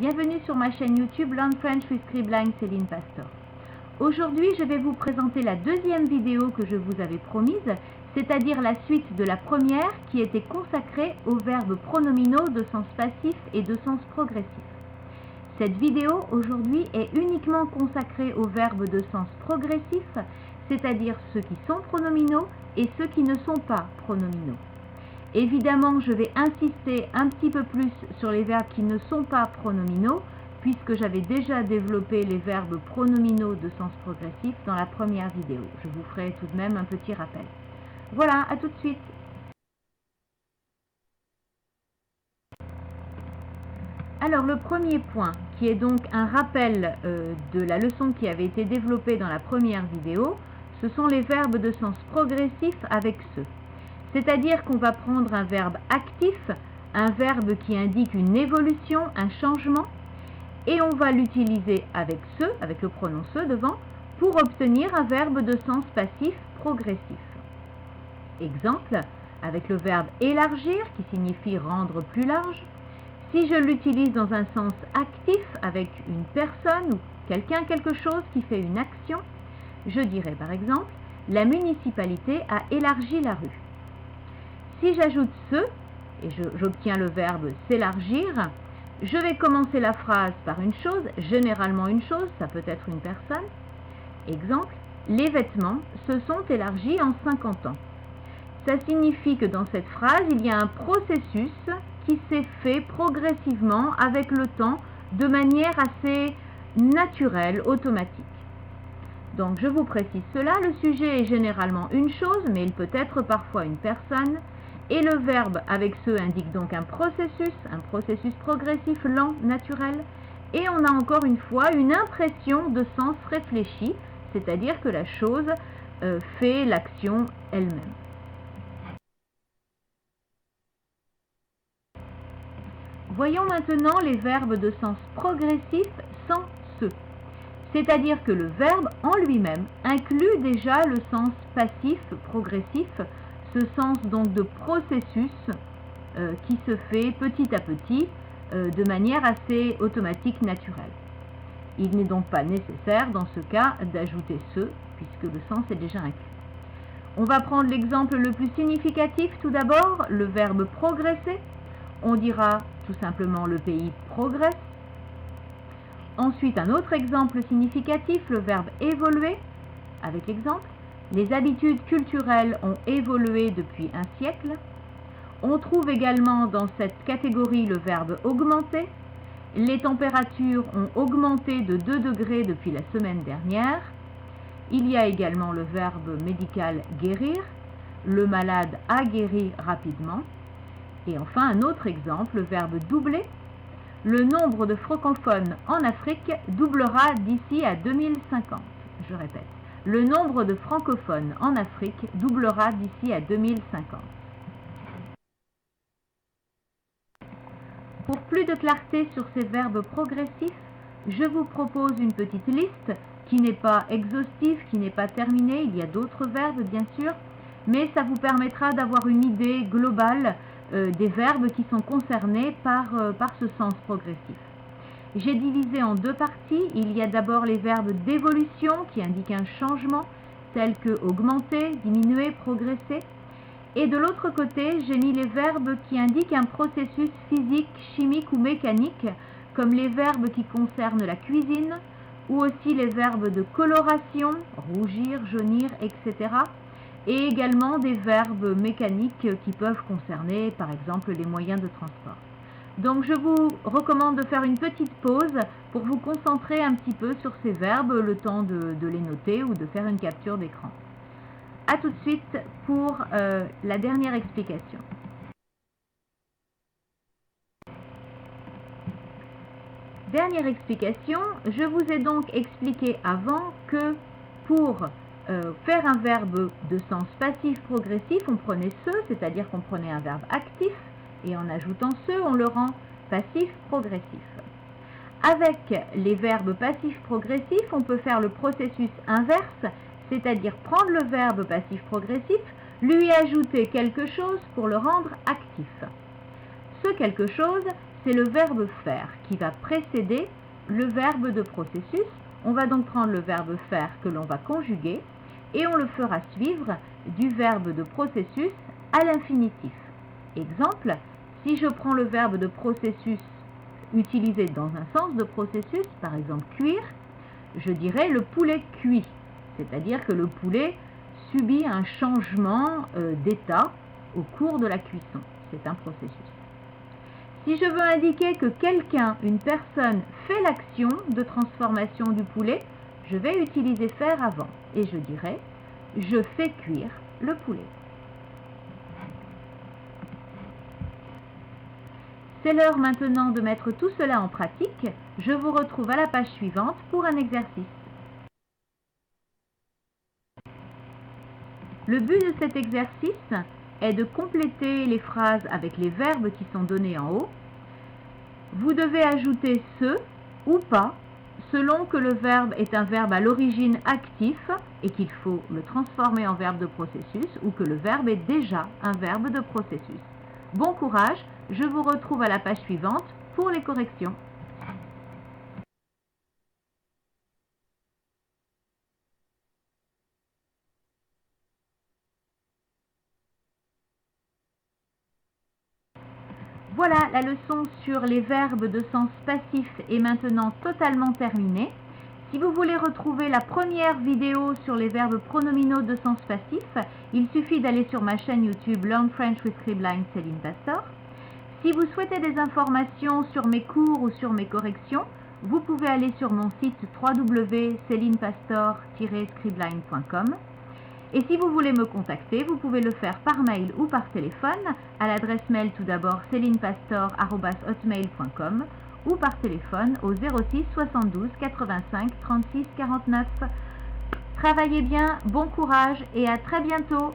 Bienvenue sur ma chaîne YouTube Learn French with Scribline Céline Pastor. Aujourd'hui, je vais vous présenter la deuxième vidéo que je vous avais promise, c'est-à-dire la suite de la première qui était consacrée aux verbes pronominaux de sens passif et de sens progressif. Cette vidéo aujourd'hui est uniquement consacrée aux verbes de sens progressif, c'est-à-dire ceux qui sont pronominaux et ceux qui ne sont pas pronominaux. Évidemment, je vais insister un petit peu plus sur les verbes qui ne sont pas pronominaux, puisque j'avais déjà développé les verbes pronominaux de sens progressif dans la première vidéo. Je vous ferai tout de même un petit rappel. Voilà, à tout de suite. Alors, le premier point, qui est donc un rappel de la leçon qui avait été développée dans la première vidéo, ce sont les verbes de sens progressif avec ce. C'est-à-dire qu'on va prendre un verbe actif, un verbe qui indique une évolution, un changement, et on va l'utiliser avec ce, avec le pronom ce devant, pour obtenir un verbe de sens passif progressif. Exemple, avec le verbe élargir, qui signifie rendre plus large, si je l'utilise dans un sens actif, avec une personne ou quelqu'un, quelque chose qui fait une action, je dirais par exemple, la municipalité a élargi la rue. Si j'ajoute ce, et j'obtiens le verbe s'élargir, je vais commencer la phrase par une chose, généralement une chose, ça peut être une personne. Exemple, les vêtements se sont élargis en 50 ans. Ça signifie que dans cette phrase, il y a un processus qui s'est fait progressivement avec le temps de manière assez naturelle, automatique. Donc je vous précise cela, le sujet est généralement une chose, mais il peut être parfois une personne. Et le verbe avec ce indique donc un processus progressif, lent, naturel. Et on a encore une fois une impression de sens réfléchi, c'est-à-dire que la chose fait l'action elle-même. Voyons maintenant les verbes de sens progressif sans ce. C'est-à-dire que le verbe en lui-même inclut déjà le sens passif, progressif, ce sens donc de processus qui se fait petit à petit de manière assez automatique, naturelle. Il n'est donc pas nécessaire dans ce cas d'ajouter ce, puisque le sens est déjà inclus. On va prendre l'exemple le plus significatif tout d'abord, le verbe progresser. On dira tout simplement le pays progresse. Ensuite, un autre exemple significatif, le verbe évoluer, avec exemple. Les habitudes culturelles ont évolué depuis un siècle. On trouve également dans cette catégorie le verbe augmenter. Les températures ont augmenté de 2 degrés depuis la semaine dernière. Il y a également le verbe médical guérir. Le malade a guéri rapidement. Et enfin, un autre exemple, le verbe doubler. Le nombre de francophones en Afrique doublera d'ici à 2050. Je répète. Le nombre de francophones en Afrique doublera d'ici à 2050. Pour plus de clarté sur ces verbes progressifs, je vous propose une petite liste qui n'est pas exhaustive, qui n'est pas terminée. Il y a d'autres verbes, bien sûr, mais ça vous permettra d'avoir une idée globale des verbes qui sont concernés par ce sens progressif. J'ai divisé en deux parties. Il y a d'abord les verbes d'évolution qui indiquent un changement, tels que augmenter, diminuer, progresser. Et de l'autre côté, j'ai mis les verbes qui indiquent un processus physique, chimique ou mécanique, comme les verbes qui concernent la cuisine, ou aussi les verbes de coloration, rougir, jaunir, etc. Et également des verbes mécaniques qui peuvent concerner, par exemple, les moyens de transport. Donc je vous recommande de faire une petite pause pour vous concentrer un petit peu sur ces verbes, le temps de les noter ou de faire une capture d'écran. A tout de suite pour la dernière explication. Dernière explication, je vous ai donc expliqué avant que pour faire un verbe de sens passif progressif, on prenait ce, c'est-à-dire qu'on prenait un verbe actif, et en ajoutant ce, on le rend passif progressif. Avec les verbes passifs progressifs, on peut faire le processus inverse, c'est-à-dire prendre le verbe passif progressif, lui ajouter quelque chose pour le rendre actif. Ce quelque chose, c'est le verbe faire qui va précéder le verbe de processus. On va donc prendre le verbe faire que l'on va conjuguer et on le fera suivre du verbe de processus à l'infinitif. Exemple, si je prends le verbe de processus utilisé dans un sens de processus, par exemple cuire, je dirais le poulet cuit, c'est-à-dire que le poulet subit un changement d'état au cours de la cuisson. C'est un processus. Si je veux indiquer que quelqu'un, une personne, fait l'action de transformation du poulet, je vais utiliser faire avant et je dirais « je fais cuire le poulet ». C'est l'heure maintenant de mettre tout cela en pratique. Je vous retrouve à la page suivante pour un exercice. Le but de cet exercice est de compléter les phrases avec les verbes qui sont donnés en haut. Vous devez ajouter ce ou pas selon que le verbe est un verbe à l'origine actif et qu'il faut le transformer en verbe de processus ou que le verbe est déjà un verbe de processus. Bon courage, je vous retrouve à la page suivante pour les corrections. Voilà, la leçon sur les verbes de sens passif est maintenant totalement terminée. Si vous voulez retrouver la première vidéo sur les verbes pronominaux de sens passif, il suffit d'aller sur ma chaîne YouTube Learn French with Scribline Céline Pastor. Si vous souhaitez des informations sur mes cours ou sur mes corrections, vous pouvez aller sur mon site www.celinepastor-scribline.com. Et si vous voulez me contacter, vous pouvez le faire par mail ou par téléphone à l'adresse mail tout d'abord celinepastor@hotmail.com ou par téléphone au 06 72 85 36 49. Travaillez bien, bon courage et à très bientôt.